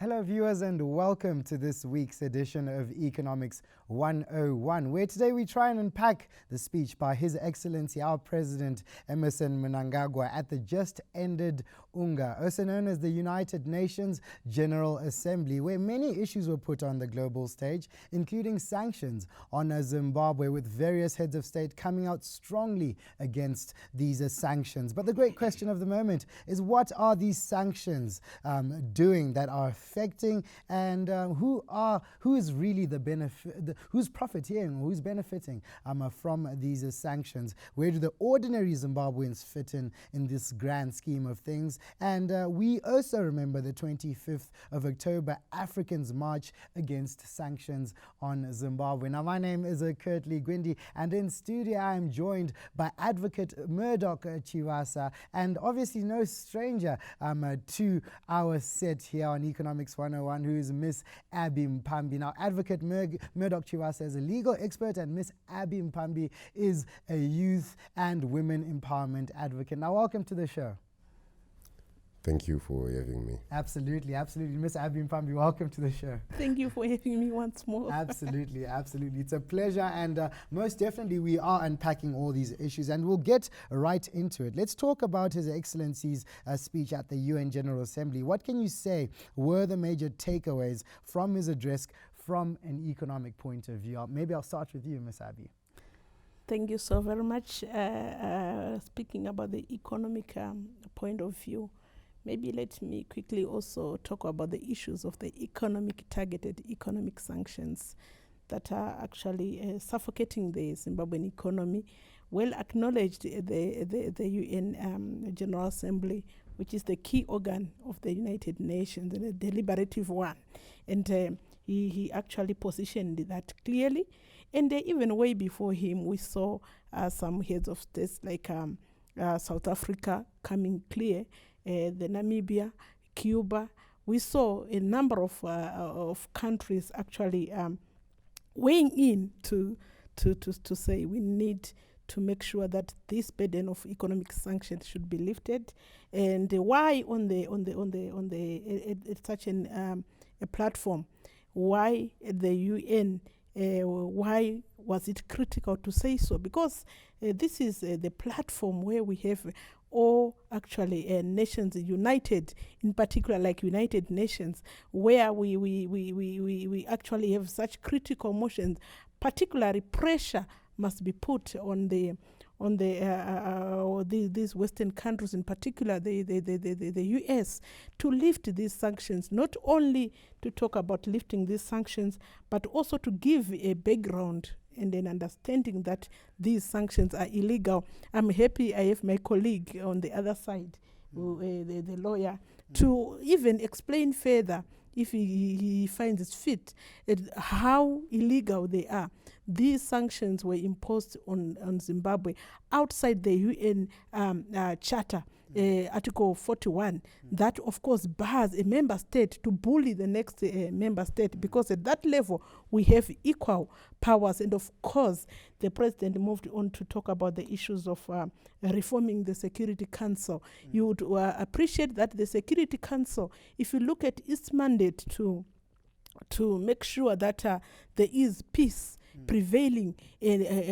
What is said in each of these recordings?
Hello viewers and welcome to this week's edition of Economics 101, where today we try and unpack the speech by His Excellency our President Emmerson Mnagagwa at the just ended UNGA, also known as the United Nations General Assembly, where many issues were put on the global stage, including sanctions on Zimbabwe, with various heads of state coming out strongly against these sanctions. But the great question of the moment is, what are these sanctions doing that are affecting, and who is really the benefit, who's profiting, who's benefiting from these sanctions? Where do the ordinary Zimbabweans fit in this grand scheme of things? And we also remember the 25th of October, Africans March against sanctions on Zimbabwe. Now, my name is Curtly, Gwindi, and in studio I am joined by Advocate Murdoch Chivasa, and obviously no stranger to our set here on Economics 101, who is Miss Abbie Mpambi. Now, Advocate Murdoch Chivasa is a legal expert, and Miss Abbie Mpambi is a youth and women empowerment advocate. Now, welcome to the show. Thank you for having me. Absolutely, absolutely. Miss Abbie Mpambi, welcome to the show. Thank you for having me once more. Absolutely, absolutely. It's a pleasure, and most definitely we are unpacking all these issues, and we'll get right into it. Let's talk about His Excellency's speech at the UN General Assembly. What can you say were the major takeaways from his address from an economic point of view? Maybe I'll start with you, Miss Abbie. Thank you so very much. Speaking about the economic point of view, maybe let me quickly also talk about the issues of the targeted economic sanctions that are actually suffocating the Zimbabwean economy. Well acknowledged the UN General Assembly, which is the key organ of the United Nations, and a deliberative one. And he actually positioned that clearly. And even way before him, we saw some heads of states like South Africa coming clear, the Namibia, Cuba. We saw a number of countries actually weighing in to say we need to make sure that this burden of economic sanctions should be lifted. And why on such a platform? Why the UN? Why was it critical to say so? Because this is the platform where we have all actually nations united, in particular like United Nations, where we actually have such critical motions. Particularly pressure must be put on these Western countries, in particular the US, to lift these sanctions. Not only to talk about lifting these sanctions, but also to give a background and an understanding that these sanctions are illegal. I'm happy I have my colleague on the other side, the lawyer, to even explain further, if he finds it fit, how illegal they are. These sanctions were imposed on Zimbabwe outside the UN Charter, Article 41. That, of course, bars a member state to bully the next member state, because at that level we have equal powers. And of course, the president moved on to talk about the issues of reforming the Security Council. You would appreciate that the Security Council, if you look at its mandate to make sure that there is peace prevailing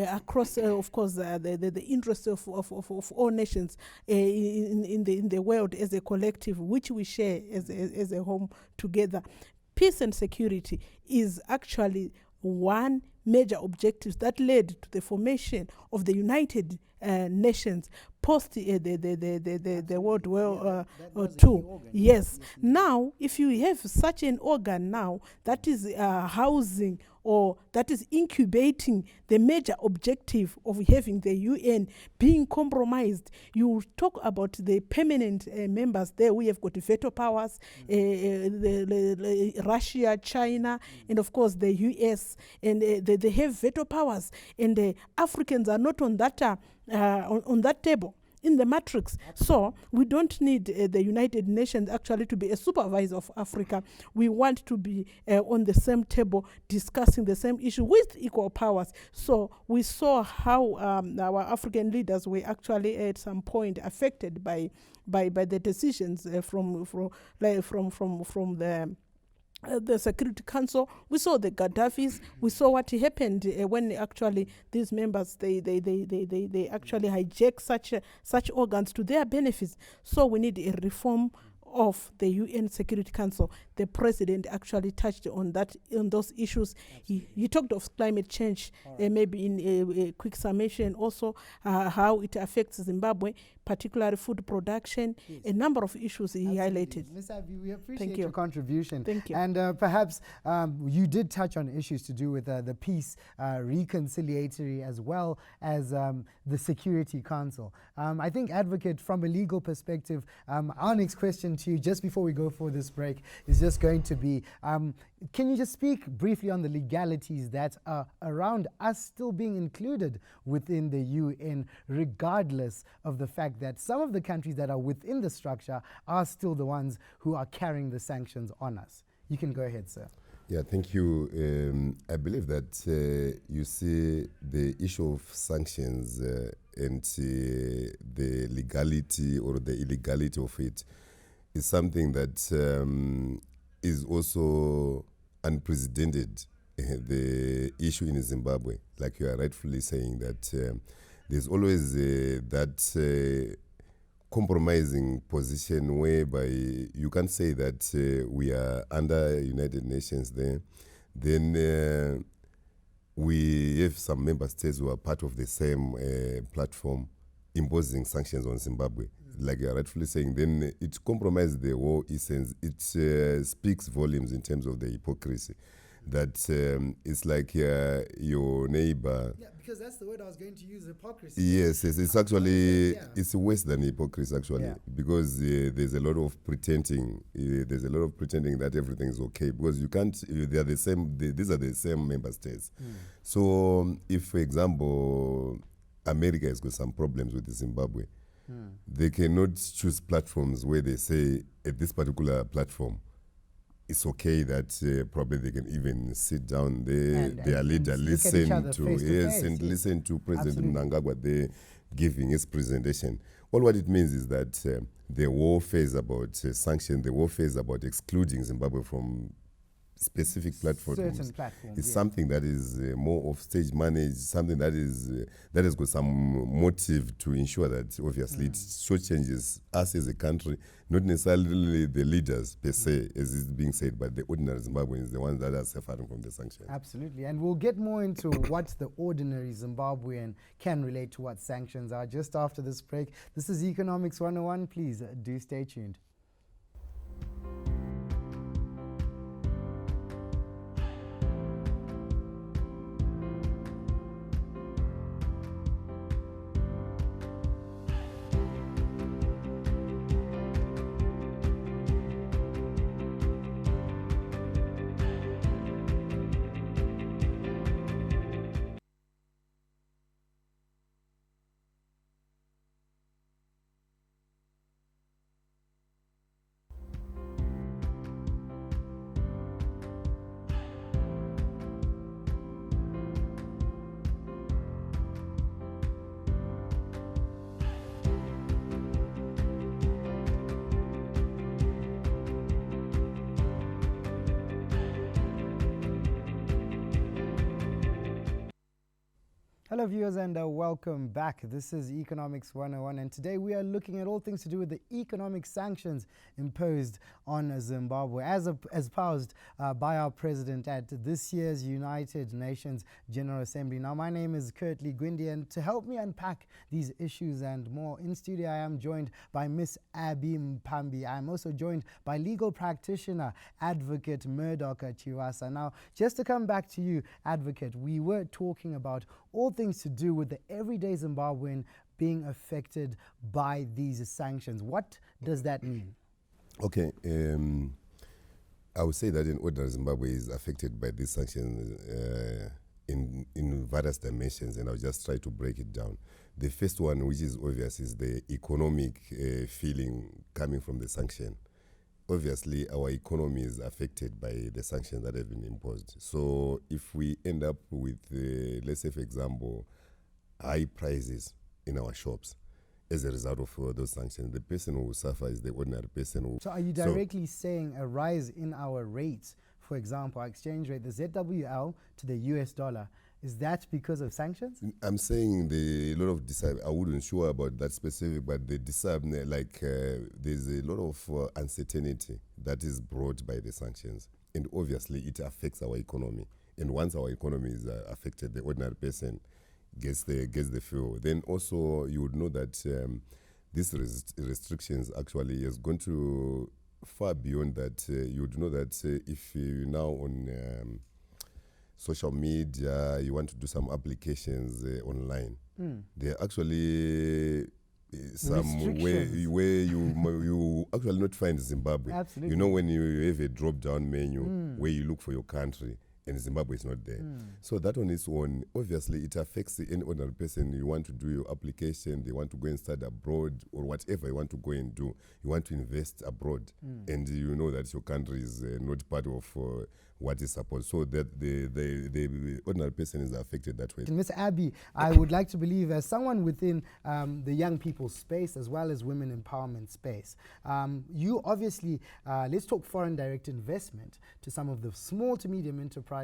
across, of course, the interests of all nations in the world as a collective, which we share as a home together. Peace and security is actually one major objective that led to the formation of the United Nations post the World War II. Yes. Now, if you have such an organ now that is housing or that is incubating the major objective of having the UN being compromised, you talk about the permanent members there. We have got veto powers, Russia, China, and of course the US, and they have veto powers, and the Africans are not on that table in the matrix. So we don't need the United Nations actually to be a supervisor of Africa. We want to be on the same table discussing the same issue with equal powers. So we saw how our African leaders were actually at some point affected by the decisions from the the Security Council. We saw the Gaddafis. We saw what happened when actually these members they actually hijack such organs to their benefits. So we need a reform of the UN Security Council. The president actually touched on those issues. He talked of climate change, maybe in a quick summation. Also, how it affects Zimbabwe, particularly food production. Yes. A number of issues he highlighted. Ms. Abbie, we appreciate your contribution. Thank you. And perhaps you did touch on issues to do with the peace reconciliatory as well as the Security Council. I think, Advocate, from a legal perspective, our next question to you, just before we go for this break, is just going to be, can you just speak briefly on the legalities that are around us still being included within the UN, regardless of the fact that some of the countries that are within the structure are still the ones who are carrying the sanctions on us? You can go ahead, sir. Yeah, thank you. I believe that you see the issue of sanctions and the legality or the illegality of it is something that is also unprecedented. The issue in Zimbabwe, like you are rightfully saying, that there's always that compromising position whereby you can't say that we are under United Nations there. Then we have some member states who are part of the same platform imposing sanctions on Zimbabwe. Like you are rightfully saying, then it compromises the whole essence. It speaks volumes in terms of the hypocrisy. That it's like your neighbor. Yeah, because that's the word I was going to use, hypocrisy. Yes, it's actually, it's worse than hypocrisy actually, because there's a lot of pretending. There's a lot of pretending that everything is okay, because you can't, they are the same, these are the same member states. So if, for example, America has got some problems with Zimbabwe, they cannot choose platforms where they say at this particular platform it's okay that probably they can even sit down there, their leader, listen to listen to President Mnagagwa there giving his presentation. All what it means is that the warfare is about sanction, the warfare is about excluding Zimbabwe from specific platforms. Certain platforms. It's something that is more of stage managed, something that is that has got some motive to ensure that obviously it shortchanges us as a country, not necessarily the leaders per se, as is being said, but the ordinary Zimbabweans, the ones that are suffering from the sanctions. Absolutely, and we'll get more into what the ordinary Zimbabwean can relate to what sanctions are just after this break. This is Economics 101. Please do stay tuned. Hello viewers and welcome back. This is Economics 101 and today we are looking at all things to do with the economic sanctions imposed on Zimbabwe as espoused by our president at this year's United Nations General Assembly. Now my name is Curtly, Gwindi, and to help me unpack these issues and more in studio I am joined by Miss Abbie Mpambi. I am also joined by legal practitioner Advocate Murdoch Chivasa. Now just to come back to you, Advocate, we were talking about all things to do with the everyday Zimbabwean being affected by these sanctions. What does that mean? Okay, I would say that in ordinary Zimbabwe is affected by these sanctions in various dimensions, and I'll just try to break it down. The first one, which is obvious, is the economic feeling coming from the sanction. Obviously, our economy is affected by the sanctions that have been imposed. So if we end up with, let's say, for example, high prices in our shops as a result of those sanctions, the person who will suffer is the ordinary person. So are you directly saying a rise in our rates for example, our exchange rate, the ZWL to the US dollar, is that because of sanctions? I'm saying a lot of I wouldn't sure about that specific, but the there's a lot of uncertainty that is brought by the sanctions, and obviously it affects our economy. And once our economy is affected, the ordinary person gets the fuel. Then also you would know that these restrictions actually is going to far beyond that. You would know that if you now on social media, you want to do some applications online. There are actually some where you actually not find Zimbabwe. Absolutely. You know, when you have a drop-down menu where you look for your country, and Zimbabwe is not there. So that on its own, obviously it affects any ordinary person. You want to do your application, they want to go and study abroad, or whatever you want to go and do. You want to invest abroad, and you know that your country is not part of what is supposed. So that the ordinary person is affected that way. Ms. Abbie, I would like to believe, as someone within the young people's space as well as women empowerment space, you obviously, let's talk foreign direct investment to some of the small to medium enterprises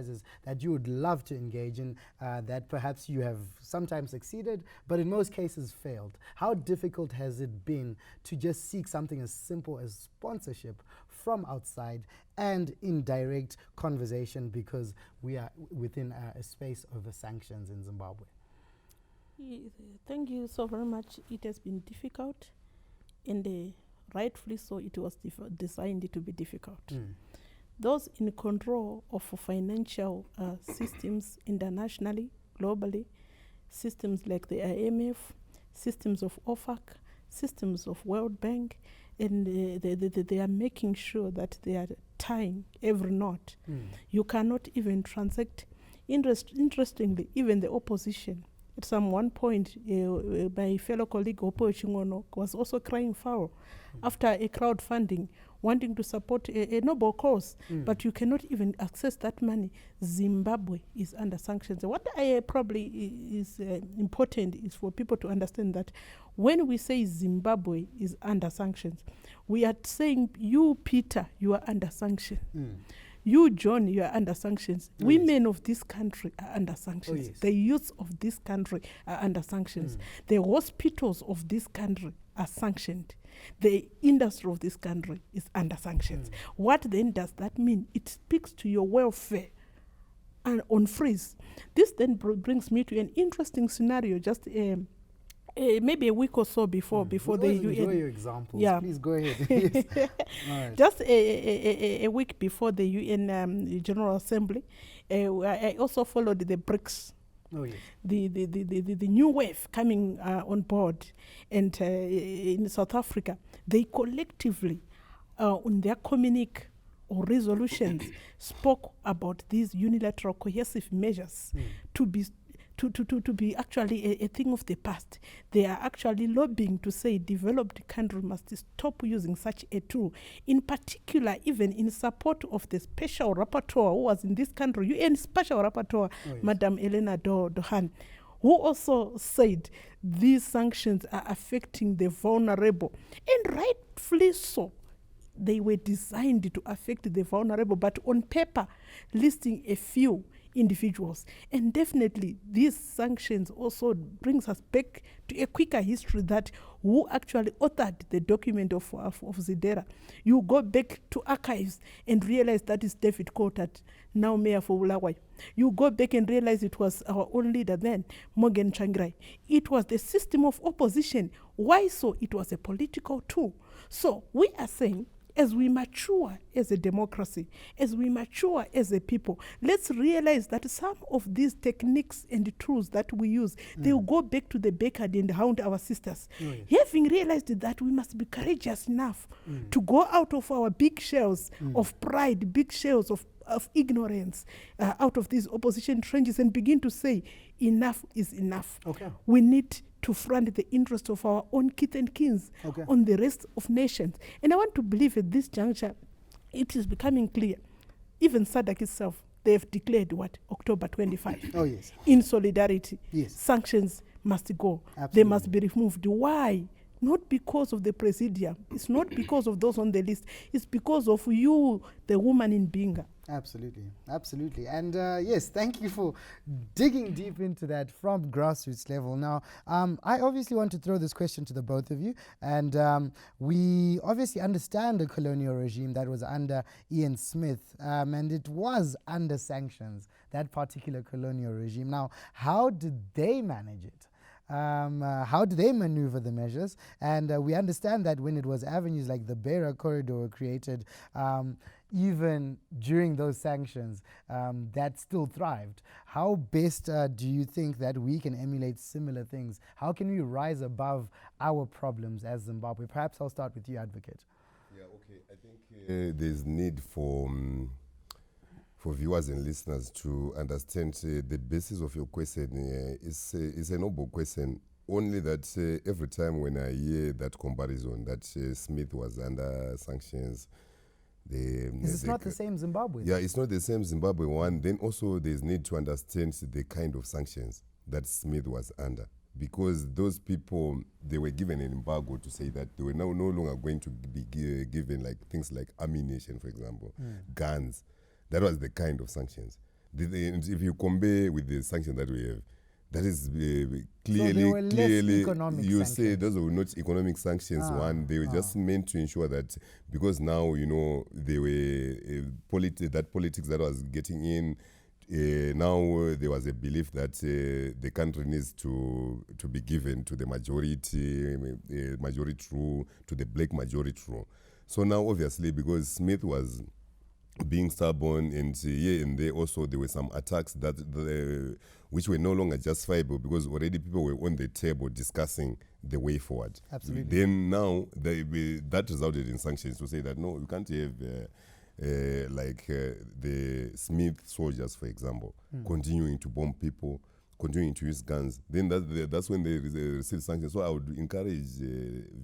that you would love to engage in, that perhaps you have sometimes succeeded, but in most cases failed. How difficult has it been to just seek something as simple as sponsorship from outside and in direct conversation, because we are within a space of sanctions in Zimbabwe? Thank you so very much. It has been difficult, and rightfully so. It was designed to be difficult. Those in control of financial systems internationally, globally, systems like the IMF, systems of OFAC, systems of World Bank, and they are making sure that they are tying every knot. You cannot even transact. Interestingly, even the opposition, at some one point, my fellow colleague Opo Chingono was also crying foul after a crowdfunding, wanting to support a noble cause, but you cannot even access that money. Zimbabwe is under sanctions. What probably is important is for people to understand that when we say Zimbabwe is under sanctions, we are saying you, Peter, you are under sanctions. You, John, you are under sanctions. Women of this country are under sanctions. The youth of this country are under sanctions. The hospitals of this country are sanctioned. The industry of this country is under sanctions. What then does that mean? It speaks to your welfare and on freeze. This then brings me to an interesting scenario. Just maybe a week or so before the UN. Enjoy your examples. Yeah. Please go ahead. Right. Just a week before the UN General Assembly, I also followed the BRICS. Oh, yes. The new wave coming on board, and in South Africa, they collectively, on their communique or resolutions, spoke about these unilateral coercive measures to be actually a thing of the past. They are actually lobbying to say developed countries must stop using such a tool. In particular, even in support of the special rapporteur who was in this country, UN special rapporteur, Madam Elena Dohan, who also said these sanctions are affecting the vulnerable, and rightfully so. They were designed to affect the vulnerable, but on paper, listing a few individuals. And definitely these sanctions also brings us back to a quicker history that who actually authored the document of Zidera. You go back to archives and realize that is David Coulthard, now Mayor for Bulawayo. You go back and realize it was our own leader then, Morgan Tsvangirai. It was the system of opposition. Why so? It was a political tool. So we are saying, as we mature as a democracy, as we mature as a people, let's realize that some of these techniques and tools that we use, they will go back to the backyard and hound our sisters. Having realized that we must be courageous enough to go out of our big shells of pride, big shells of ignorance, out of these opposition trenches, and begin to say, enough is enough. We need to front the interest of our own kith and kins on the rest of nations. And I want to believe at this juncture, it is becoming clear. Even SADC itself, they have declared what? October 25. Oh, yes. In solidarity. Yes. Sanctions must go. Absolutely. They must be removed. Why? not because of the presidium. It's not because of those on the list. It's because of you, the woman in Binga. Absolutely, absolutely. And yes, thank you for digging deep into that from grassroots level. Now, I obviously want to throw this question to the both of you. And we obviously understand the colonial regime that was under Ian Smith, and it was under sanctions, that particular colonial regime. Now, how did they manage it? How do they maneuver the measures? And we understand that when it was avenues like the Beira corridor were created, even during those sanctions, that still thrived. How best do you think that we can emulate similar things? How can we rise above our problems as Zimbabwe? Perhaps I'll start with you, Advocate. Yeah, okay. I think there's need for viewers and listeners to understand the basis of your question. Is a noble question. Only that every time when I hear that comparison that Smith was under sanctions, Is it not the same Zimbabwe? Yeah, it's not the same Zimbabwe one. Then also there's need to understand the kind of sanctions that Smith was under. Because those people, they were given an embargo to say that they were now no longer going to be given like things like ammunition, for example, guns. That was the kind of sanctions. If you compare with the sanctions that we have, that is clearly you say those were not economic sanctions. They were just meant to ensure that, because now they were that politics that was getting in. Now there was a belief that the country needs to be given to the majority rule, to the black majority rule. So now obviously, because Smith was being stubborn, and here and there also there were some attacks that which were no longer justifiable, because already people were on the table discussing the way forward. Absolutely. Then now that resulted in sanctions to say that no, you can't have the Smith soldiers, for example, continuing to bomb people, continuing to use guns. Then that's when they receive sanctions. So I would encourage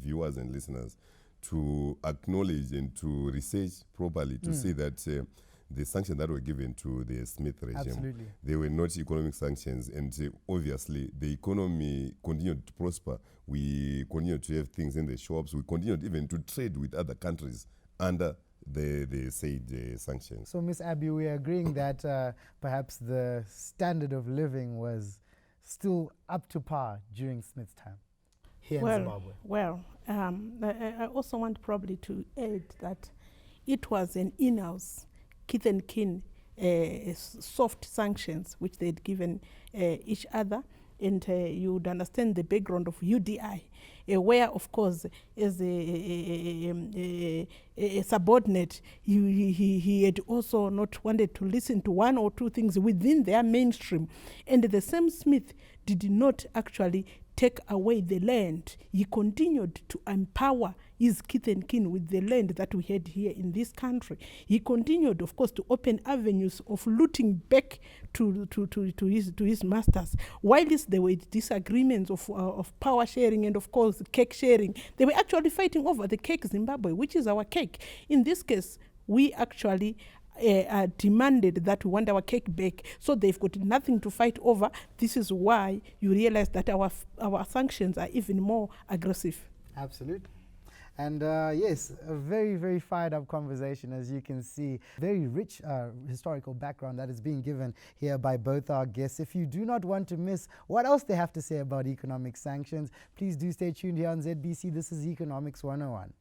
viewers and listeners to acknowledge and to research properly to see that the sanctions that were given to the Smith regime, they were not economic sanctions, and obviously the economy continued to prosper. We continued to have things in the shops. We continued even to trade with other countries under the said sanctions. So, Miss Abbie, we are agreeing that perhaps the standard of living was still up to par during Smith's time here in Zimbabwe. Well, I also want probably to add that it was an in-house, kith and kin, soft sanctions which they'd given each other. And you would understand the background of UDI, where, of course, as a subordinate, he had also not wanted to listen to one or two things within their mainstream. And the same Smith did not actually take away the land. He continued to empower his kith and kin with the land that we had here in this country. He continued, of course, to open avenues of looting back to his masters. Whilst there were disagreements of power sharing and, of course, cake sharing, they were actually fighting over the cake Zimbabwe, which is our cake. In this case, we actually demanded that we want our cake back, so they've got nothing to fight over. This is why you realize that our sanctions are even more aggressive. Absolutely. And yes, a very, very fired up conversation, as you can see. Very rich historical background that is being given here by both our guests. If you do not want to miss what else they have to say about economic sanctions, please do stay tuned here on ZBC. This is Economics 101.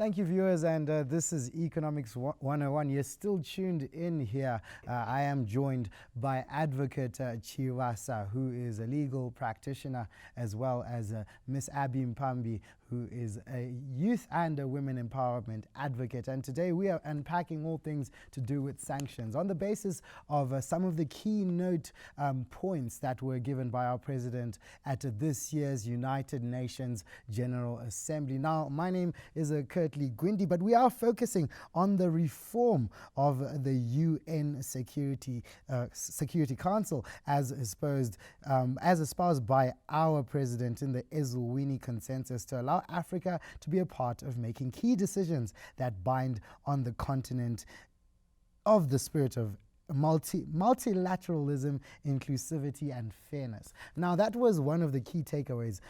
Thank you, viewers, and this is Economics 101. You're still tuned in here. I am joined by Advocate Chivasa, who is a legal practitioner, as well as Miss Abbie Mpambi, who is a youth and a women empowerment advocate. And today we are unpacking all things to do with sanctions on the basis of some of the keynote points that were given by our president at this year's United Nations General Assembly. Now, my name is Curtly, Gwindi, but we are focusing on the reform of the UN Security Council as espoused by our president in the Ezulwini Consensus to allow Africa to be a part of making key decisions that bind on the continent of the spirit of multilateralism, inclusivity, and fairness. Now, that was one of the key takeaways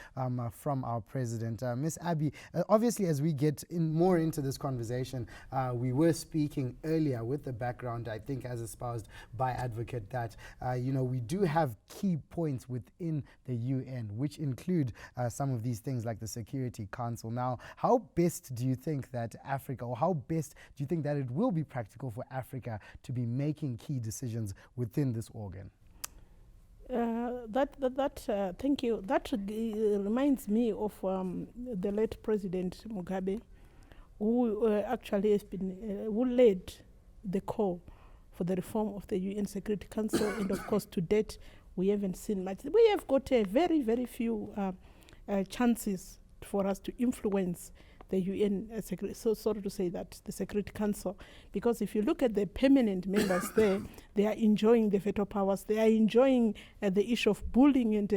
from our president. Miss Abbie, obviously, as we get more into this conversation, we were speaking earlier with the background, I think, as espoused by Advocate, that we do have key points within the UN, which include some of these things like the Security Council. Now, how best do you think that Africa, or how best do you think that it will be practical for Africa to be making key decisions within this organ? Thank you. That reminds me of the late President Mugabe, who actually has been who led the call for the reform of the UN Security Council, and of course, to date, we haven't seen much. We have got a very, very few chances for us to influence the UN, so sorry to say that, the Security Council, because if you look at the permanent members there, they are enjoying the veto powers, they are enjoying the issue of bullying and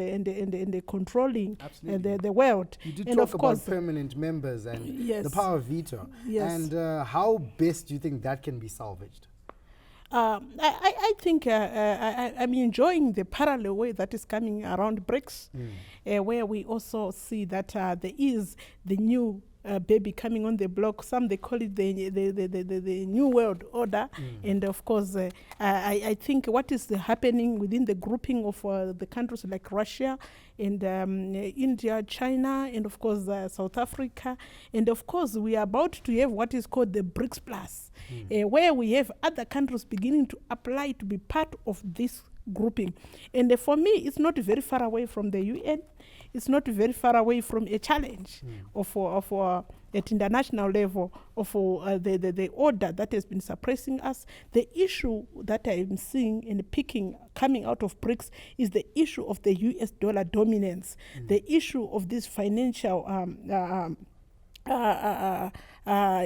controlling the world. You did and talk of about course, permanent members and yes, the power of veto. Yes. And how best do you think that can be salvaged? I think I'm enjoying the parallel way that is coming around BRICS, where we also see that there is the new baby coming on the block. Some they call it the new world order, and of course I think what is happening within the grouping of the countries like Russia and India, China, and of course South Africa, and of course we are about to have what is called the BRICS Plus, where we have other countries beginning to apply to be part of this grouping. And for me, it's not very far away from the UN. It's not very far away from a challenge at international level of the order that has been suppressing us. The issue that I'm seeing and coming out of BRICS is the issue of the US dollar dominance, the issue of this financial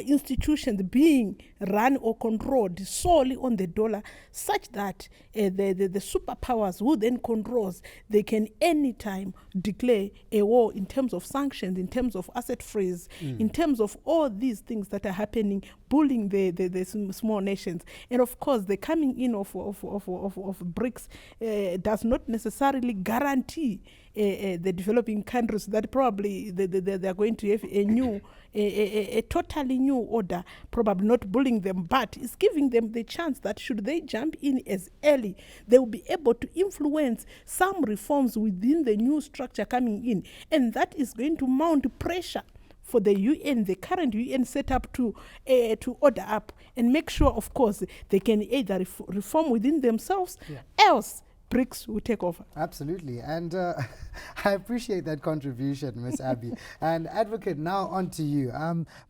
institutions being run or controlled solely on the dollar, such that the superpowers who then controls, they can anytime declare a war in terms of sanctions, in terms of asset freeze, in terms of all these things that are happening, bullying the small nations. And of course, the coming in of BRICS does not necessarily guarantee the developing countries that probably they are going to have a totally new order, probably not bullying them, but it's giving them the chance that should they jump in as early, they will be able to influence some reforms within the new structure coming in, and that is going to mount pressure for the UN, the current UN setup, to order up and make sure, of course, they can either reform within themselves, else BRICS will take over. Absolutely. And I appreciate that contribution, Ms. Abbie. And Advocate, now on to you.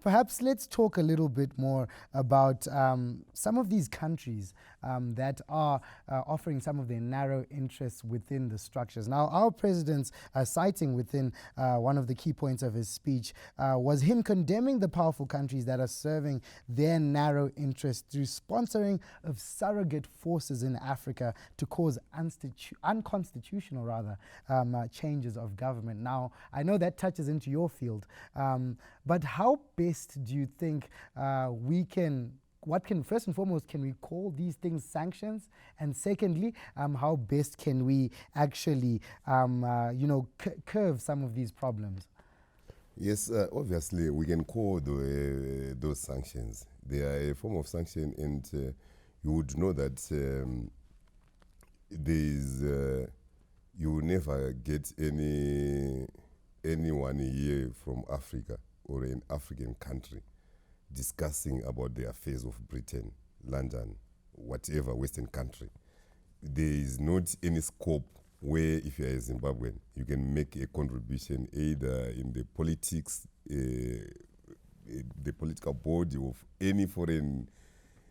Perhaps let's talk a little bit more about some of these countries that are offering some of their narrow interests within the structures. Now, our president's citing within one of the key points of his speech was him condemning the powerful countries that are serving their narrow interests through sponsoring of surrogate forces in Africa to cause unconstitutional changes of government. Now, I know that touches into your field, but how best do you think first and foremost, can we call these things sanctions? And secondly, how best can we actually, curve some of these problems? Yes, obviously we can call those sanctions. They are a form of sanction, and you would know that you will never get anyone here from Africa or an African country discussing about the affairs of Britain, London, whatever Western country. There is not any scope where if you are a Zimbabwean, you can make a contribution either in the politics, the political body of any foreign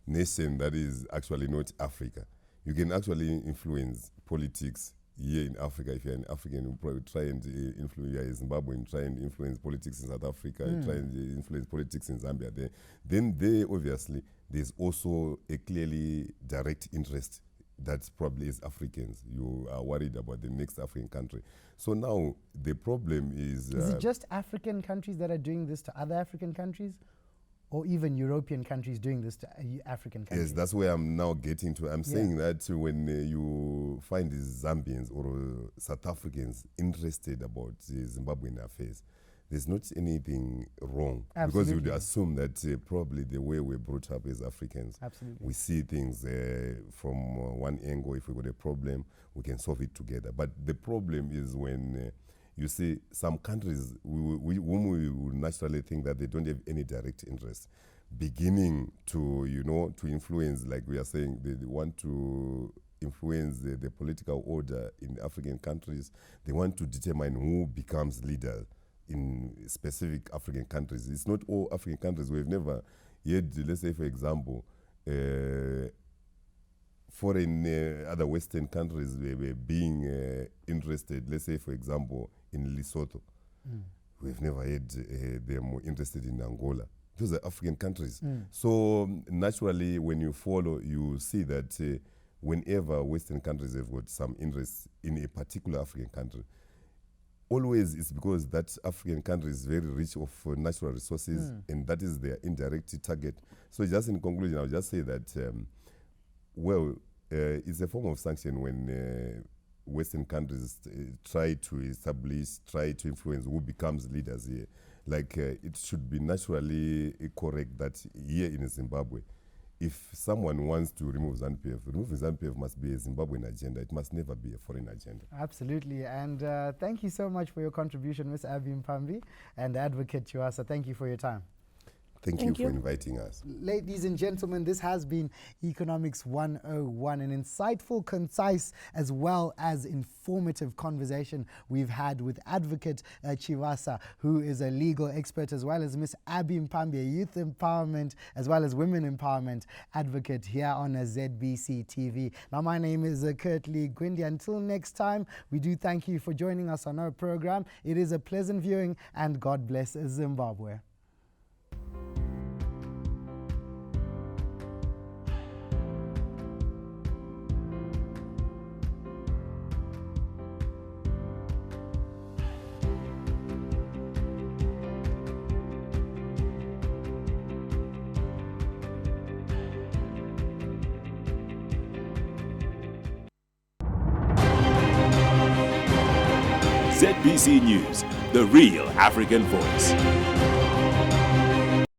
nation that is actually not Africa. You can actually influence politics here in Africa. If you're an African, you probably try and influence, you're a Zimbabwean, try and influence politics in South Africa, try and influence politics in Zambia. Then there, obviously, there's also a clearly direct interest that probably is Africans. You are worried about the next African country. So now the problem is... Is it just African countries that are doing this to other African countries? Or even European countries doing this to African countries? Yes, that's where I'm now getting to. I'm saying that when you find these Zambians or South Africans interested about the Zimbabwean affairs, there's not anything wrong. Absolutely. Because you would assume that probably the way we're brought up as Africans, Absolutely. we see things from one angle. If we got a problem, we can solve it together. But the problem is when you see some countries whom we would naturally think that they don't have any direct interest, beginning to, to influence, like we are saying, they want to influence the political order in African countries. They want to determine who becomes leader in specific African countries. It's not all African countries. We've never yet, let's say for example, foreign other Western countries were being interested, let's say for example, in Lesotho. We've never had them interested in Angola. Those are African countries. So naturally, when you follow, you see that whenever Western countries have got some interest in a particular African country, always it's because that African country is very rich of natural resources, and that is their indirect target. So just in conclusion, I'll just say that, it's a form of sanction when Western countries try to influence who becomes leaders here. Like it should be naturally correct that here in Zimbabwe, if someone wants to remove ZANU-PF, removing ZANU-PF must be a Zimbabwean agenda. It must never be a foreign agenda. Absolutely. And thank you so much for your contribution, Ms. Abbie Mpambi and Advocate Chivasa. Thank you for your time. Thank you for inviting us. Ladies and gentlemen, this has been Economics 101, an insightful, concise, as well as informative conversation we've had with Advocate Chivasa, who is a legal expert, as well as Miss Abbie Mpambi, a youth empowerment as well as women empowerment advocate here on ZBC TV. Now, my name is Curtly, Gwindi. Until next time, we do thank you for joining us on our program. It is a pleasant viewing, and God bless Zimbabwe. ZBC News, the real African voice.